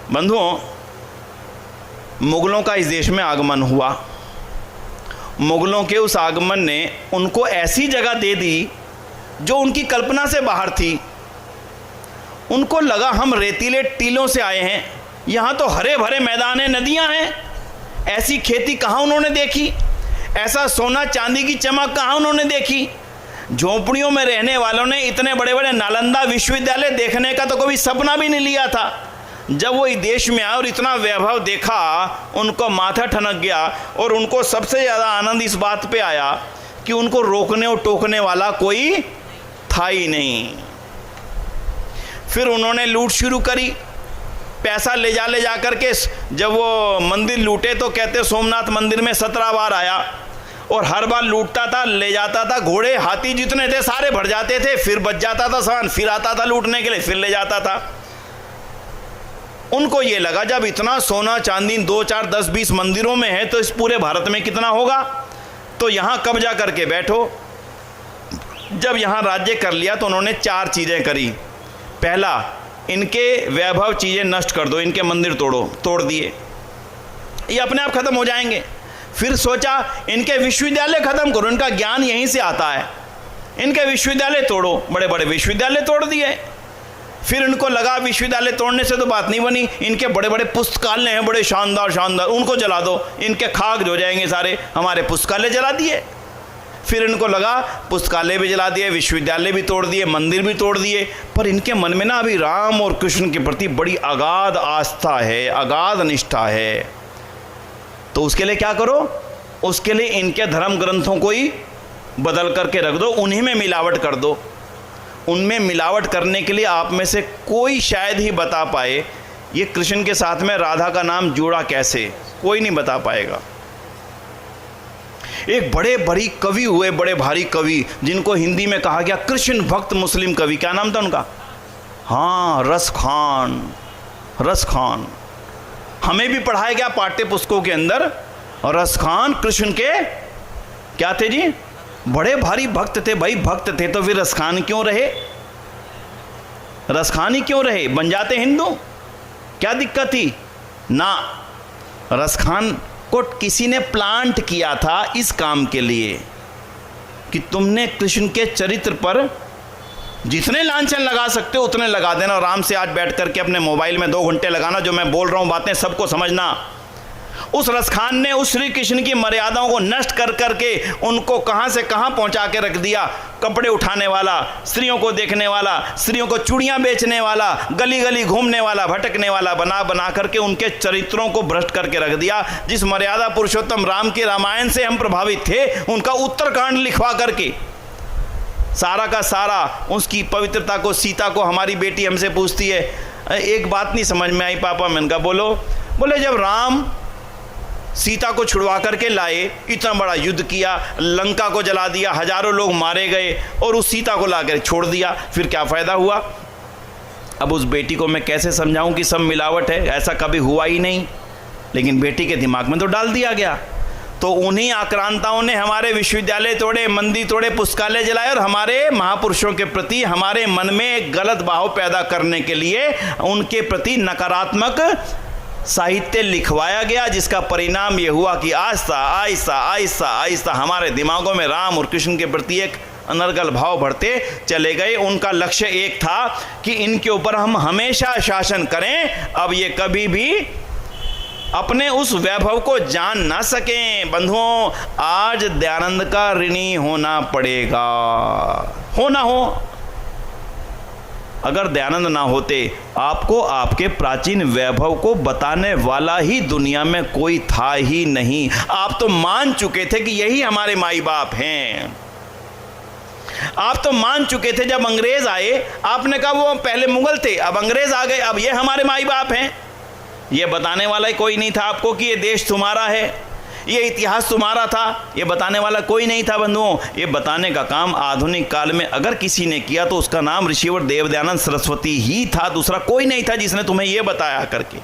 बंधुओं, मुगलों का इस देश में आगमन हुआ। मुगलों के उस आगमन ने उनको ऐसी जगह दे दी जो उनकी कल्पना से बाहर थी। उनको लगा हम रेतीले टीलों से आए हैं, यहाँ तो हरे भरे मैदान हैं, नदियाँ हैं। ऐसी खेती कहाँ उन्होंने देखी, ऐसा सोना चांदी की चमक कहाँ उन्होंने देखी। झोंपड़ियों में रहने वालों ने इतने बड़े बड़े नालंदा विश्वविद्यालय देखने का तो कभी सपना भी नहीं लिया था। जब वो इस देश में आए और इतना वैभव देखा, उनको माथा ठनक गया। और उनको सबसे ज़्यादा आनंद इस बात पे आया कि उनको रोकने और टोकने वाला कोई था ही नहीं। फिर उन्होंने लूट शुरू करी, पैसा ले जा करके। जब वो मंदिर लूटे तो कहते सोमनाथ मंदिर में 17 बार आया और हर बार लूटता था, ले जाता था। घोड़े हाथी जितने थे सारे भर जाते थे, फिर बच जाता था सामान, फिर आता था लूटने के लिए, फिर ले जाता था। उनको ये लगा जब इतना सोना चांदी 2, 4, 10, 20 मंदिरों में है तो इस पूरे भारत में कितना होगा, तो यहाँ कब्जा करके बैठो। जब यहाँ राज्य कर लिया तो उन्होंने 4 चीज़ें करी। पहला, इनके वैभव चीज़ें नष्ट कर दो, इनके मंदिर तोड़ दिए, ये अपने आप खत्म हो जाएंगे। फिर सोचा इनके विश्वविद्यालय खत्म करो, इनका ज्ञान यहीं से आता है, इनके विश्वविद्यालय तोड़ो। बड़े बड़े विश्वविद्यालय तोड़ दिए। फिर इनको लगा विश्वविद्यालय तोड़ने से तो बात नहीं बनी, इनके बड़े बड़े पुस्तकालय हैं, बड़े शानदार शानदार, उनको जला दो, इनके खाक हो जाएंगे सारे। हमारे पुस्तकालय जला दिए। फिर इनको लगा पुस्तकालय भी जला दिए, विश्वविद्यालय भी तोड़ दिए, मंदिर भी तोड़ दिए। पर इनके मन में ना अभी राम और कृष्ण के प्रति बड़ी अगाध आस्था है, अगाध निष्ठा है। तो उसके लिए क्या करो, उसके लिए इनके धर्म ग्रंथों को ही बदल करके रख दो, उन्हीं में मिलावट कर दो। उनमें मिलावट करने के लिए आप में से कोई शायद ही बता पाए ये कृष्ण के साथ में राधा का नाम जुड़ा कैसे, कोई नहीं बता पाएगा। एक बड़े भारी कवि हुए, बड़े भारी कवि, जिनको हिंदी में कहा गया कृष्ण भक्त मुस्लिम कवि। क्या नाम था उनका? हाँ, रस खान। रस खान हमें भी पढ़ाया गया पाठ्य पुस्तकों के अंदर। और रस खान कृष्ण के क्या थे जी? बड़े भारी भक्त थे। भाई भक्त थे तो फिर रसखान क्यों रहे? रसखान ही क्यों रहे? बन जाते हिंदू, क्या दिक्कत थी? ना, रसखान को किसी ने प्लांट किया था इस काम के लिए कि तुमने कृष्ण के चरित्र पर जितने लांछन लगा सकते हो उतने लगा देना। और आराम से आज बैठ करके अपने मोबाइल में 2 घंटे लगाना, जो मैं बोल रहा हूँ बातें सबको समझना। उस रसखान ने उस श्री कृष्ण की मर्यादाओं को नष्ट कर करके उनको कहां से कहां पहुंचा के रख दिया। कपड़े उठाने वाला, स्त्रियों को देखने वाला, स्त्रियों को चूड़ियां बेचने वाला, गली गली घूमने वाला, भटकने वाला बना करके उनके चरित्रों को भ्रष्ट करके रख दिया। जिस मर्यादा पुरुषोत्तम राम के रामायण से हम प्रभावित थे, उनका उत्तरकांड लिखवा करके सारा का सारा उसकी पवित्रता को, सीता को, हमारी बेटी हमसे पूछती है एक बात नहीं समझ में आई पापा। मैंने कहा बोलो। बोले जब राम सीता को छुड़वा करके लाए, इतना बड़ा युद्ध किया, लंका को जला दिया, हजारों लोग मारे गए और उस सीता को लाकर छोड़ दिया, फिर क्या फ़ायदा हुआ? अब उस बेटी को मैं कैसे समझाऊं कि सब मिलावट है, ऐसा कभी हुआ ही नहीं। लेकिन बेटी के दिमाग में तो डाल दिया गया। तो उन्हीं आक्रांताओं ने हमारे विश्वविद्यालय तोड़े, मंदिर तोड़े, पुस्तकालय जलाए और हमारे महापुरुषों के प्रति हमारे मन में एक गलत भाव पैदा करने के लिए उनके प्रति नकारात्मक साहित्य लिखवाया गया, जिसका परिणाम ये हुआ कि आहिस्ता आहिस्ता आहिस्ता आहिस्ता हमारे दिमागों में राम और कृष्ण के प्रति एक अनर्गल भाव बढ़ते चले गए। उनका लक्ष्य एक था कि इनके ऊपर हम हमेशा शासन करें, अब ये कभी भी अपने उस वैभव को जान ना सकें। बंधुओं, आज दयानंद का ऋणी होना पड़ेगा, हो ना हो। अगर दयानंद ना होते, आपको आपके प्राचीन वैभव को बताने वाला ही दुनिया में कोई था ही नहीं। आप तो मान चुके थे कि यही हमारे माई बाप हैं। आप तो मान चुके थे जब अंग्रेज आए, आपने कहा वो पहले मुगल थे, अब अंग्रेज आ गए, अब ये हमारे माई बाप हैं। ये बताने वाला कोई नहीं था आपको कि ये देश तुम्हारा है, ये इतिहास तुम्हारा था, ये बताने वाला कोई नहीं था। बंधुओं, ये बताने का काम आधुनिक काल में अगर किसी ने किया तो उसका नाम ऋषिवर देव दयानंद सरस्वती ही था, दूसरा कोई नहीं था जिसने तुम्हें ये बताया करके।